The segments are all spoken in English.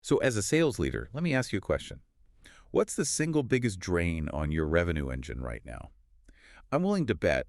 So as a sales leader, let me ask you a question. What's the single biggest drain on your revenue engine right now? I'm willing to bet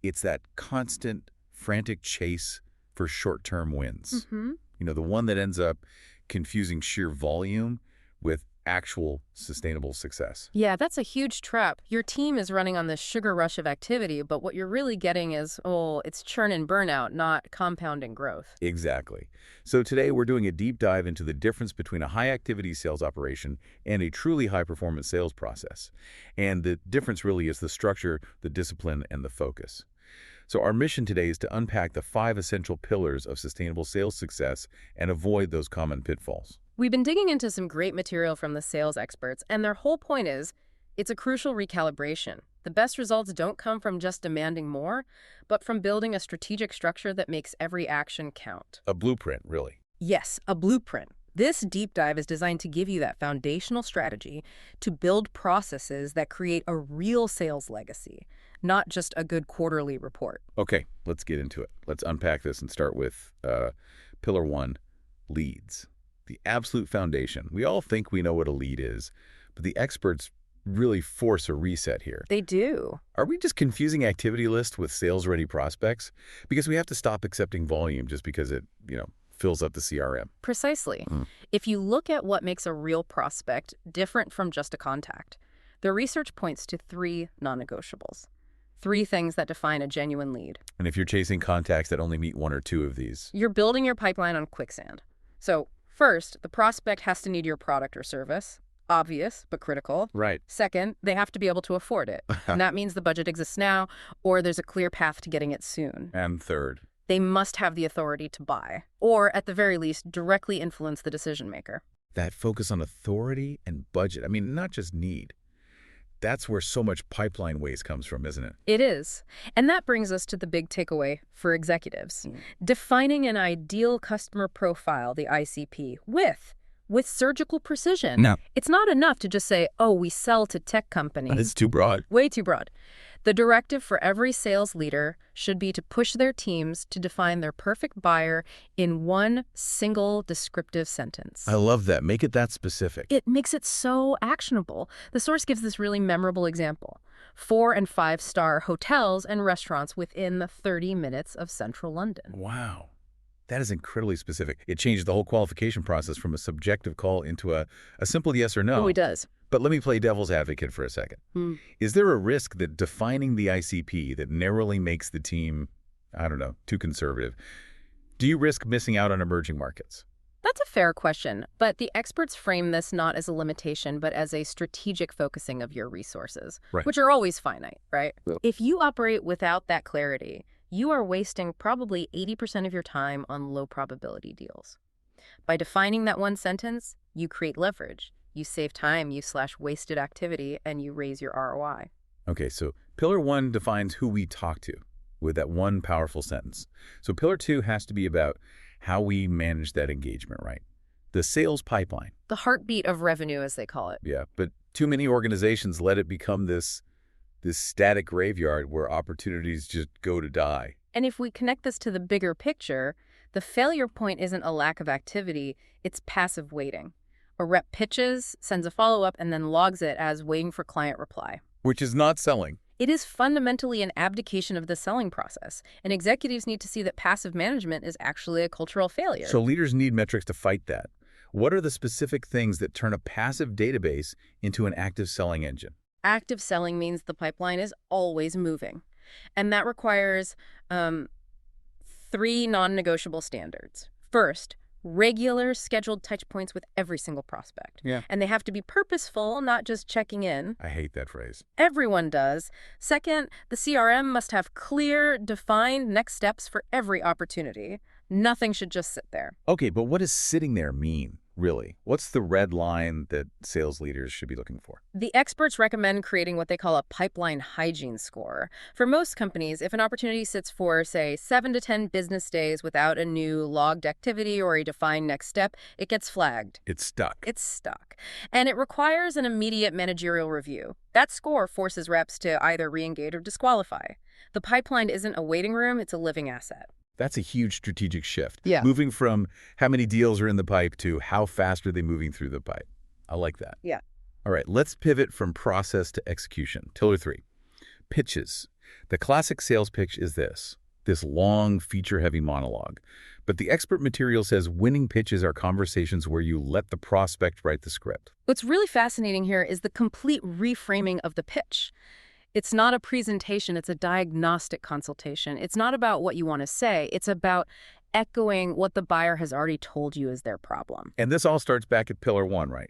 it's that constant, frantic chase for short-term wins. Hmm. The one that ends up confusing sheer volume with actual sustainable success. Yeah, that's a huge trap. Your team is running on this sugar rush of activity, but what you're really getting is, it's churn and burnout, not compounding growth. Exactly. So today we're doing a deep dive into the difference between a high-activity sales operation and a truly high-performance sales process. And the difference really is the structure, the discipline, and the focus. So our mission today is to unpack the 5 essential pillars of sustainable sales success and avoid those common pitfalls. We've been digging into some great material from the sales experts, and their whole point is it's a crucial recalibration. The best results don't come from just demanding more, but from building a strategic structure that makes every action count. A blueprint, really. Yes, a blueprint. This deep dive is designed to give you that foundational strategy to build processes that create a real sales legacy, not just a good quarterly report. Okay, let's get into it. Let's unpack this and start with pillar 1, leads. The absolute foundation. We all think we know what a lead is, but the experts really force a reset here. They do. Are we just confusing activity lists with sales-ready prospects? Because we have to stop accepting volume just because it, fills up the CRM. Precisely. If you look at what makes a real prospect different from just a contact, the research points to 3 non-negotiables. 3 things that define a genuine lead. And if you're chasing contacts that only meet 1 or 2 of these, You're building your pipeline on quicksand. So, first, the prospect has to need your product or service. Obvious, but critical. right. Second, they have to be able to afford it. And that means the budget exists now, or there's a clear path to getting it soon. And third, They must have the authority to buy, or at the very least, directly influence the decision maker. that focus on authority and budget. I mean, not just need. That's where so much pipeline waste comes from, isn't it? It is. And that brings us to the big takeaway for executives. Defining an ideal customer profile, the ICP, with surgical precision. No. It's not enough to just say, we sell to tech companies. It's too broad. Way too broad. The directive for every sales leader should be to push their teams to define their perfect buyer in one single descriptive sentence. I love that. Make it that specific. It makes it so actionable. The source gives this really memorable example. 4- and 5-star hotels and restaurants within the 30 minutes of central London. Wow. That is incredibly specific. It changes the whole qualification process from a subjective call into a simple yes or no. Oh, it does. But let me play devil's advocate for a second. Is there a risk that defining the ICP that narrowly makes the team, too conservative? Do you risk missing out on emerging markets? That's a fair question, but the experts frame this not as a limitation, but as a strategic focusing of your resources, Right. which are always finite, right? Yeah. If you operate without that clarity, you are wasting probably 80% of your time on low-probability deals. By defining that one sentence, you create leverage. You save time, you slash wasted activity, and you raise your ROI. Okay, so pillar 1 defines who we talk to with that one powerful sentence. So pillar 2 has to be about how we manage that engagement, right? The sales pipeline. The heartbeat of revenue, as they call it. Yeah, but too many organizations let it become this static graveyard where opportunities just go to die. And if we connect this to the bigger picture, the failure point isn't a lack of activity, it's passive waiting. A rep pitches, sends a follow-up, and then logs it as waiting for client reply. Which is not selling. It is fundamentally an abdication of the selling process, and executives need to see that passive management is actually a cultural failure. So leaders need metrics to fight that. What are the specific things that turn a passive database into an active selling engine? Active selling means the pipeline is always moving, and that requires 3 non-negotiable standards. First, regular scheduled touch points with every single prospect. Yeah. And they have to be purposeful, not just checking in. I hate that phrase. Everyone does. Second, the CRM must have clear, defined next steps for every opportunity. Nothing should just sit there. Okay, but what does sitting there mean, really? What's the red line that sales leaders should be looking for? The experts recommend creating what they call a pipeline hygiene score. For most companies, if an opportunity sits for, say, 7 to 10 business days without a new logged activity or a defined next step, it gets flagged. It's stuck. It's stuck. And it requires an immediate managerial review. That score forces reps to either re-engage or disqualify. The pipeline isn't a waiting room, it's a living asset. That's a huge strategic shift. Yeah. Moving from how many deals are in the pipe to how fast are they moving through the pipe. I like that. Yeah. All right, let's pivot from process to execution. Pillar 3, pitches. The classic sales pitch is this long, feature-heavy monologue. But the expert material says winning pitches are conversations where you let the prospect write the script. What's really fascinating here is the complete reframing of the pitch. It's not a presentation, it's a diagnostic consultation. It's not about what you want to say, it's about echoing what the buyer has already told you is their problem. And this all starts back at Pillar 1, right?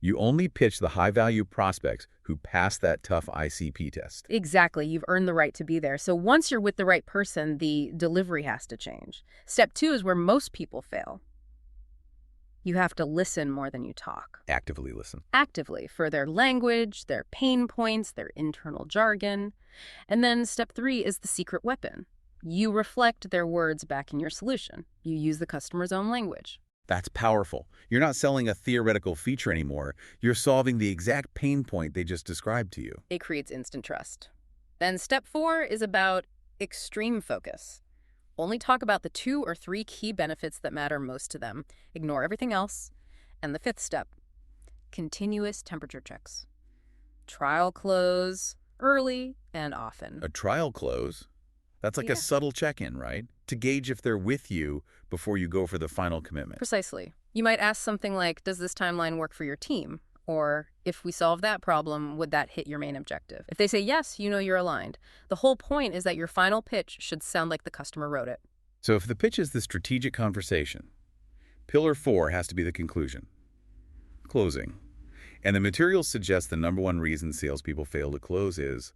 You only pitch the high-value prospects who pass that tough ICP test. Exactly, you've earned the right to be there. So once you're with the right person, the delivery has to change. Step 2 is where most people fail. You have to listen more than you talk. Actively listen. Actively, for their language, their pain points, their internal jargon. And then step 3 is the secret weapon. You reflect their words back in your solution. You use the customer's own language. That's powerful. You're not selling a theoretical feature anymore. You're solving the exact pain point they just described to you. It creates instant trust. Then step 4 is about extreme focus. Only talk about the 2 or 3 key benefits that matter most to them. Ignore everything else. And the 5th step, continuous temperature checks. Trial close early and often. A trial close? That's like Yeah. a subtle check-in, right? To gauge if they're with you before you go for the final commitment. Precisely. You might ask something like, does this timeline work for your team? Or, if we solve that problem, would that hit your main objective? If they say yes, you know you're aligned. The whole point is that your final pitch should sound like the customer wrote it. So if the pitch is the strategic conversation, Pillar 4 has to be the conclusion. Closing. And the materials suggest the #1 reason salespeople fail to close is,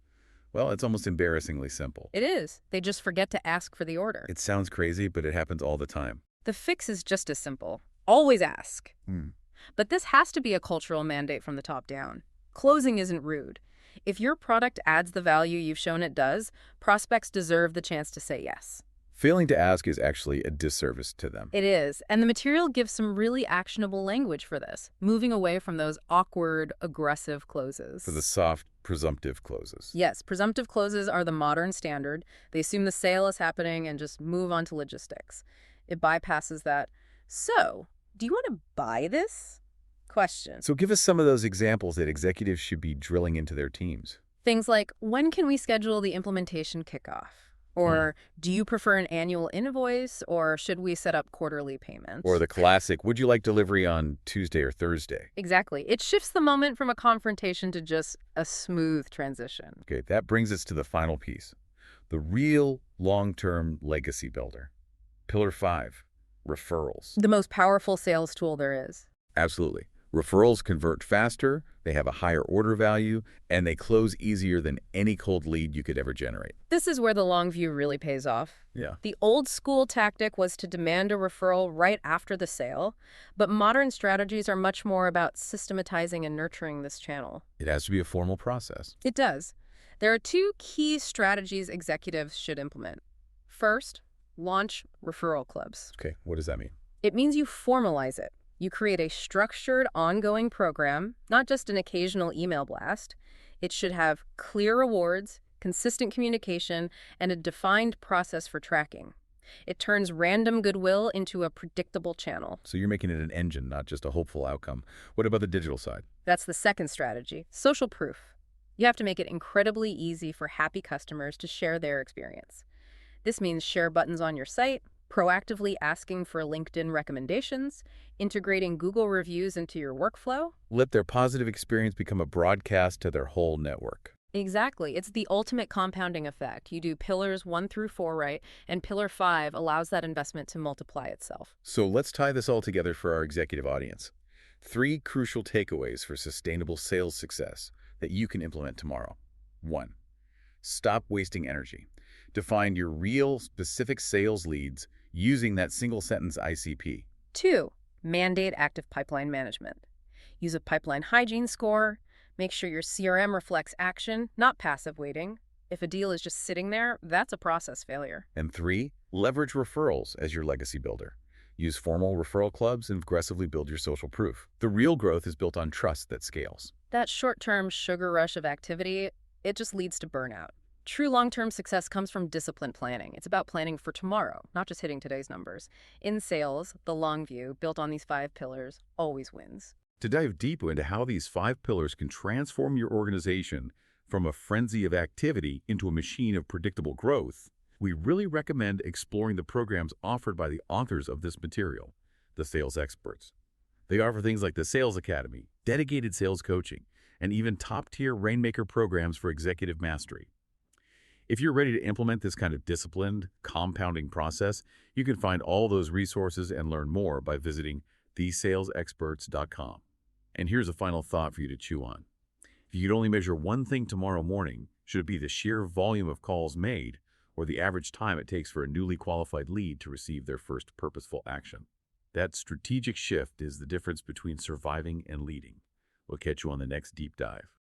well, it's almost embarrassingly simple. It is. They just forget to ask for the order. It sounds crazy, but it happens all the time. The fix is just as simple. Always ask. Hmm. But this has to be a cultural mandate from the top down. Closing isn't rude. If your product adds the value you've shown it does, prospects deserve the chance to say yes. Failing to ask is actually a disservice to them. It is, and the material gives some really actionable language for this, moving away from those awkward, aggressive closes. For the soft, presumptive closes. Yes, presumptive closes are the modern standard. They assume the sale is happening and just move on to logistics. It bypasses that. So, do you want to buy this? Question. So give us some of those examples that executives should be drilling into their teams. Things like, when can we schedule the implementation kickoff? Or, do you prefer an annual invoice, or should we set up quarterly payments? Or the classic, would you like delivery on Tuesday or Thursday? Exactly. It shifts the moment from a confrontation to just a smooth transition. Okay, that brings us to the final piece. The real long-term legacy builder. Pillar 5, referrals. The most powerful sales tool there is. Absolutely. Referrals convert faster, they have a higher order value, and they close easier than any cold lead you could ever generate. This is where the long view really pays off. Yeah. The old school tactic was to demand a referral right after the sale, but modern strategies are much more about systematizing and nurturing this channel. It has to be a formal process. It does. There are 2 key strategies executives should implement. First, launch referral clubs. Okay, what does that mean? It means you formalize it. You create a structured, ongoing program, not just an occasional email blast. It should have clear rewards, consistent communication, and a defined process for tracking. It turns random goodwill into a predictable channel. So you're making it an engine, not just a hopeful outcome. What about the digital side? That's the second strategy, social proof. You have to make it incredibly easy for happy customers to share their experience. This means share buttons on your site, proactively asking for LinkedIn recommendations, integrating Google reviews into your workflow. Let their positive experience become a broadcast to their whole network. Exactly. It's the ultimate compounding effect. You do pillars 1 through 4 right, and pillar 5 allows that investment to multiply itself. So let's tie this all together for our executive audience. 3 crucial takeaways for sustainable sales success that you can implement tomorrow. 1. Stop wasting energy. Define your real, specific sales leads using that single-sentence ICP. 2. Mandate active pipeline management. Use a pipeline hygiene score. Make sure your CRM reflects action, not passive waiting. If a deal is just sitting there, that's a process failure. And 3. Leverage referrals as your legacy builder. Use formal referral clubs and aggressively build your social proof. The real growth is built on trust that scales. That short-term sugar rush of activity, it just leads to burnout. True long-term success comes from disciplined planning. It's about planning for tomorrow, not just hitting today's numbers. In sales, the long view, built on these 5 pillars, always wins. To dive deeper into how these 5 pillars can transform your organization from a frenzy of activity into a machine of predictable growth, we really recommend exploring the programs offered by the authors of this material, the sales experts. They offer things like the Sales Academy, dedicated sales coaching, and even top-tier Rainmaker programs for executive mastery. If you're ready to implement this kind of disciplined, compounding process, you can find all those resources and learn more by visiting thesalesexperts.com. And here's a final thought for you to chew on. If you could only measure one thing tomorrow morning, should it be the sheer volume of calls made or the average time it takes for a newly qualified lead to receive their first purposeful action? That strategic shift is the difference between surviving and leading. We'll catch you on the next deep dive.